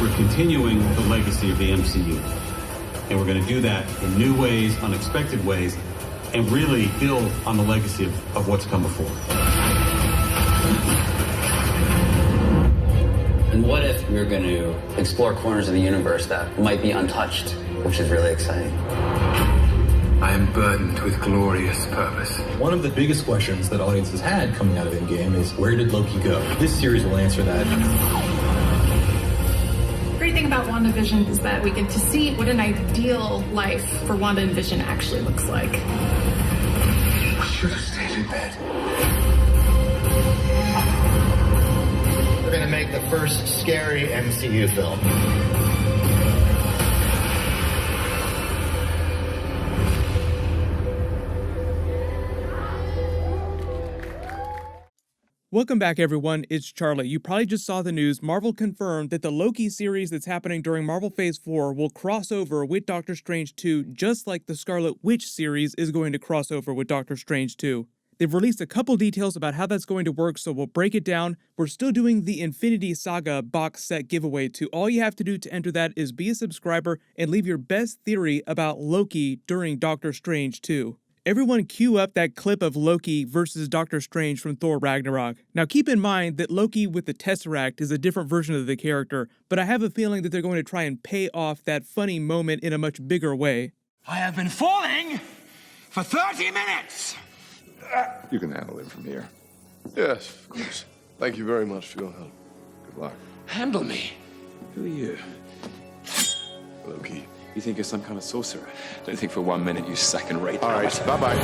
We're continuing the legacy of the MCU. And we're going to do that in new ways, unexpected ways, and really build on the legacy of what's come before. And what if we're going to explore corners of the universe that might be untouched, which is really exciting. I am burdened with glorious purpose. One of the biggest questions that audiences had coming out of Endgame is, where did Loki go? This series will answer that. The great thing about WandaVision is that we get to see what an ideal life for Wanda and Vision actually looks like. I should have stayed in bed. We're going to make the first scary MCU film. Welcome back, everyone. It's Charlie. You probably just saw the news. Marvel confirmed that the Loki series that's happening during Marvel Phase 4 will cross over with Doctor Strange 2, just like the Scarlet Witch series is going to cross over with Doctor Strange 2. They've released a couple details about how that's going to work, so we'll break it down. We're still doing the Infinity Saga box set giveaway, too. All you have to do to enter that is be a subscriber and leave your best theory about Loki during Doctor Strange 2. Everyone cue up that clip of Loki versus Doctor Strange from Thor Ragnarok. Now keep in mind that Loki with the Tesseract is a different version of the character, but I have a feeling that they're going to try and pay off that funny moment in a much bigger way. I have been falling for 30 minutes! You can handle it from here. Yes, of course. Thank you very much for your help. Good luck. Handle me. Who are you? Loki. You think you're some kind of sorcerer? Don't think for 1 minute you second-rate. All right, bye-bye.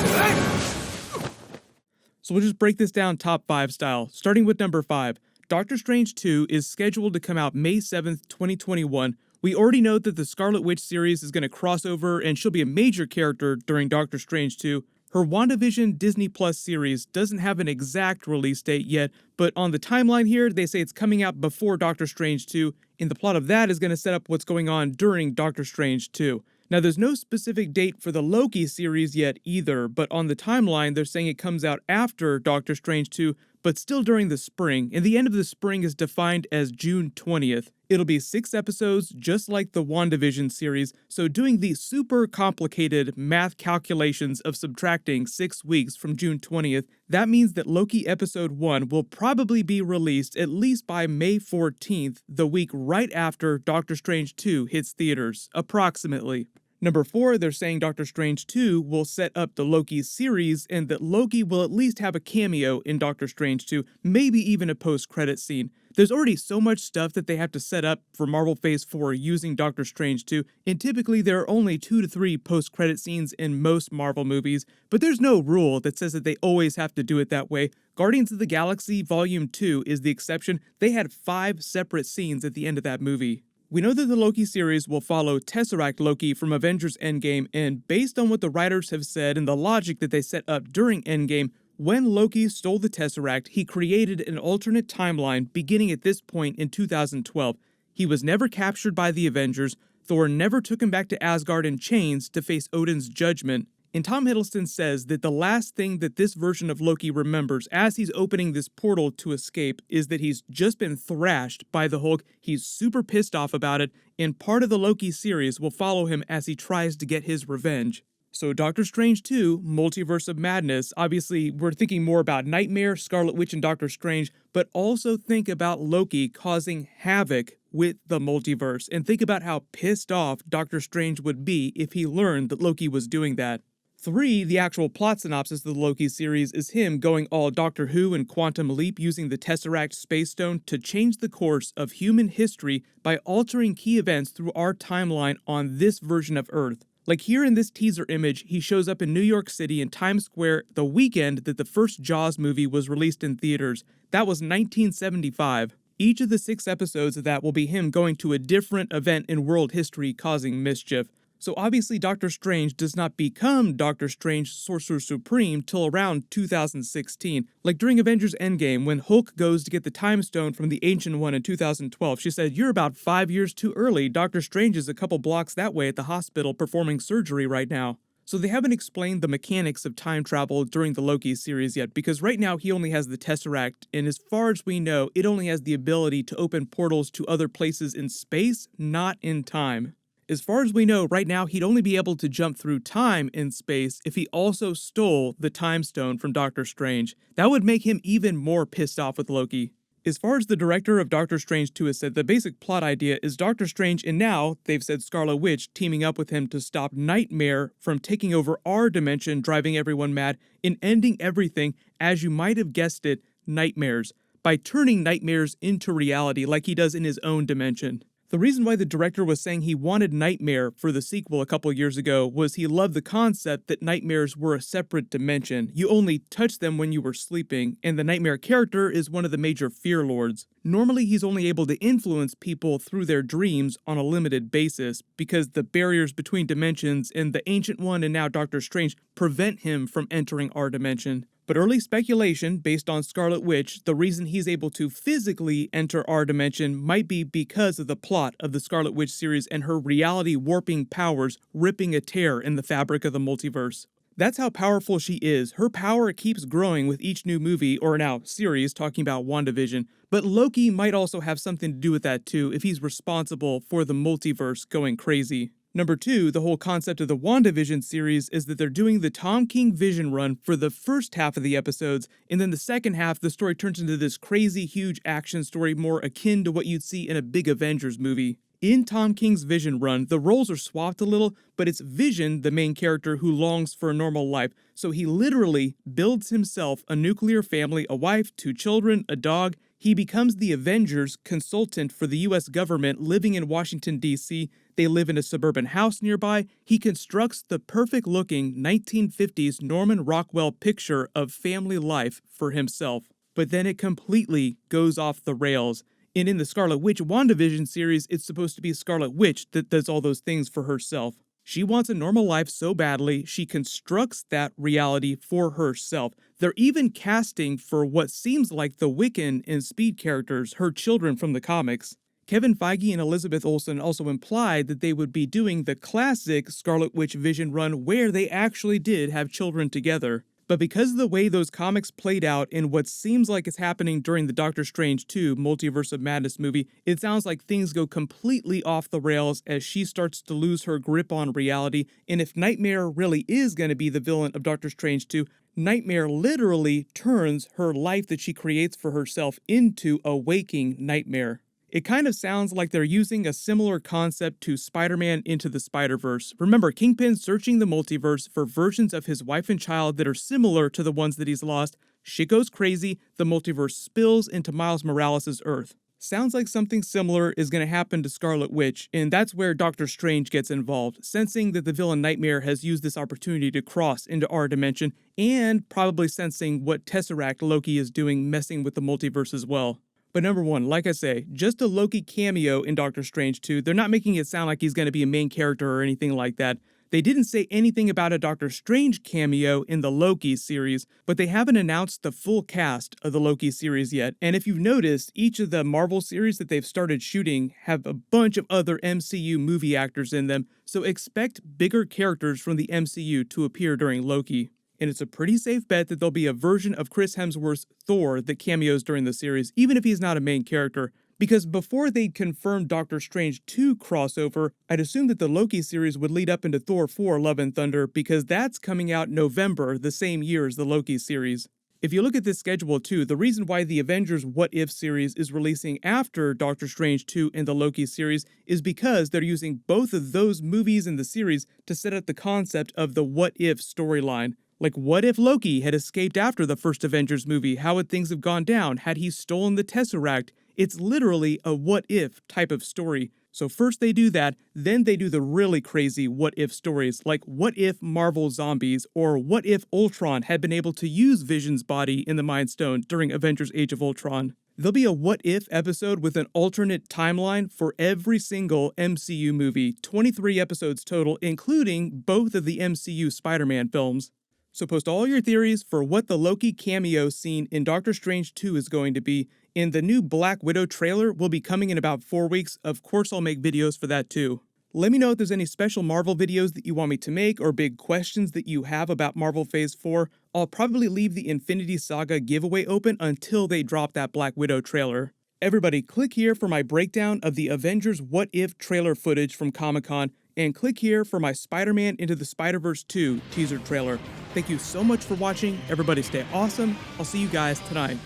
So we'll just break this down top 5 style, starting with number 5. Doctor Strange 2 is scheduled to come out May 7th, 2021. We already know that the Scarlet Witch series is going to cross over, and she'll be a major character during Doctor Strange 2. Her WandaVision Disney Plus series doesn't have an exact release date yet, but on the timeline here, they say it's coming out before Doctor Strange 2, and the plot of that is going to set up what's going on during Doctor Strange 2. Now, there's no specific date for the Loki series yet either, but on the timeline, they're saying it comes out after Doctor Strange 2, but still during the spring, and the end of the spring is defined as June 20th. It'll be 6 episodes, just like the WandaVision series, so doing the super complicated math calculations of subtracting 6 weeks from June 20th, that means that Loki Episode 1 will probably be released at least by May 14th, the week right after Doctor Strange 2 hits theaters, approximately. Number 4, they're saying Doctor Strange 2 will set up the Loki series, and that Loki will at least have a cameo in Doctor Strange 2, maybe even a post-credit scene. There's already so much stuff that they have to set up for Marvel Phase 4 using Doctor Strange 2, and typically there are only 2 to 3 post-credit scenes in most Marvel movies, but there's no rule that says that they always have to do it that way. Guardians of the Galaxy Volume 2 is the exception. They had 5 separate scenes at the end of that movie. We know that the Loki series will follow Tesseract Loki from Avengers Endgame, and based on what the writers have said and the logic that they set up during Endgame, when Loki stole the Tesseract, he created an alternate timeline beginning at this point in 2012. He was never captured by the Avengers, Thor never took him back to Asgard in chains to face Odin's judgment, and Tom Hiddleston says that the last thing that this version of Loki remembers as he's opening this portal to escape is that he's just been thrashed by the Hulk, he's super pissed off about it, and part of the Loki series will follow him as he tries to get his revenge. So Doctor Strange 2, Multiverse of Madness, obviously we're thinking more about Nightmare, Scarlet Witch, and Doctor Strange, but also think about Loki causing havoc with the multiverse, and think about how pissed off Doctor Strange would be if he learned that Loki was doing that. 3, the actual plot synopsis of the Loki series is him going all Doctor Who and Quantum Leap using the Tesseract Space Stone to change the course of human history by altering key events through our timeline on this version of Earth. Like here in this teaser image, he shows up in New York City in Times Square the weekend that the first Jaws movie was released in theaters. That was 1975. Each of the 6 episodes of that will be him going to a different event in world history causing mischief. So obviously Doctor Strange does not become Doctor Strange Sorcerer Supreme till around 2016. Like during Avengers Endgame, when Hulk goes to get the Time Stone from the Ancient One in 2012, she said, "You're about 5 years too early. Doctor Strange is a couple blocks that way at the hospital performing surgery right now." So they haven't explained the mechanics of time travel during the Loki series yet, because right now he only has the Tesseract, and as far as we know, it only has the ability to open portals to other places in space, not in time. As far as we know, right now he'd only be able to jump through time in space if he also stole the Time Stone from Doctor Strange. That would make him even more pissed off with Loki. As far as the director of Doctor Strange 2 has said, the basic plot idea is Doctor Strange and now, they've said Scarlet Witch, teaming up with him to stop Nightmare from taking over our dimension, driving everyone mad, and ending everything, as you might have guessed it, nightmares, by turning nightmares into reality like he does in his own dimension. The reason why the director was saying he wanted Nightmare for the sequel a couple years ago was he loved the concept that nightmares were a separate dimension. You only touched them when you were sleeping, and the Nightmare character is one of the major fear lords. Normally he's only able to influence people through their dreams on a limited basis, because the barriers between dimensions and the Ancient One and now Doctor Strange prevent him from entering our dimension. But early speculation, based on Scarlet Witch, the reason he's able to physically enter our dimension might be because of the plot of the Scarlet Witch series and her reality warping powers ripping a tear in the fabric of the multiverse. That's how powerful she is. Her power keeps growing with each new movie, or now series, talking about WandaVision. But Loki might also have something to do with that too, if he's responsible for the multiverse going crazy. Number 2, the whole concept of the WandaVision series is that they're doing the Tom King vision run for the first half of the episodes, and then the second half, the story turns into this crazy, huge action story more akin to what you'd see in a big Avengers movie. In Tom King's vision run, the roles are swapped a little, but it's Vision, the main character, who longs for a normal life, so he literally builds himself a nuclear family, a wife, 2 children, a dog. He becomes the Avengers consultant for the US government living in Washington, D.C. They live in a suburban house nearby. He constructs the perfect-looking 1950s Norman Rockwell picture of family life for himself. But then it completely goes off the rails. And in the Scarlet Witch WandaVision series, it's supposed to be Scarlet Witch that does all those things for herself. She wants a normal life so badly, she constructs that reality for herself. They're even casting for what seems like the Wiccan and Speed characters, her children from the comics. Kevin Feige and Elizabeth Olsen also implied that they would be doing the classic Scarlet Witch Vision run where they actually did have children together. But because of the way those comics played out and what seems like it's happening during the Doctor Strange 2 Multiverse of Madness movie, it sounds like things go completely off the rails as she starts to lose her grip on reality. And if Nightmare really is going to be the villain of Doctor Strange 2, Nightmare literally turns her life that she creates for herself into a waking nightmare. It kind of sounds like they're using a similar concept to Spider-Man Into the Spider-Verse. Remember, Kingpin's searching the multiverse for versions of his wife and child that are similar to the ones that he's lost. Shit goes crazy, the multiverse spills into Miles Morales' Earth. Sounds like something similar is going to happen to Scarlet Witch, and that's where Doctor Strange gets involved, sensing that the villain Nightmare has used this opportunity to cross into our dimension, and probably sensing what Tesseract Loki is doing, messing with the multiverse as well. But number 1, like I say, just a Loki cameo in Doctor Strange 2. They're not making it sound like he's going to be a main character or anything like that. They didn't say anything about a Doctor Strange cameo in the Loki series, but they haven't announced the full cast of the Loki series yet. And if you've noticed, each of the Marvel series that they've started shooting have a bunch of other MCU movie actors in them, so expect bigger characters from the MCU to appear during Loki. And it's a pretty safe bet that there'll be a version of Chris Hemsworth's Thor that cameos during the series, even if he's not a main character. Because before they'd confirmed Doctor Strange 2 crossover, I'd assume that the Loki series would lead up into Thor 4 Love and Thunder, because that's coming out November, the same year as the Loki series. If you look at this schedule too, the reason why the Avengers What If series is releasing after Doctor Strange 2 and the Loki series is because they're using both of those movies in the series to set up the concept of the What If storyline. Like, what if Loki had escaped after the first Avengers movie? How would things have gone down? Had he stolen the Tesseract? It's literally a what if type of story. So first they do that, then they do the really crazy what if stories, like what if Marvel Zombies, or what if Ultron had been able to use Vision's body in the Mind Stone during Avengers Age of Ultron. There'll be a what if episode with an alternate timeline for every single MCU movie, 23 episodes total, including both of the MCU Spider-Man films. So post all your theories for what the Loki cameo scene in Doctor Strange 2 is going to be, and the new Black Widow trailer will be coming in about 4 weeks. Of course I'll make videos for that too. Let me know if there's any special Marvel videos that you want me to make or big questions that you have about Marvel Phase 4. I'll probably leave the Infinity Saga giveaway open until they drop that Black Widow trailer. Everybody, click here for my breakdown of the Avengers What If trailer footage from Comic-Con, and click here for my Spider-Man Into the Spider-Verse 2 teaser trailer. Thank you so much for watching. Everybody stay awesome. I'll see you guys tonight.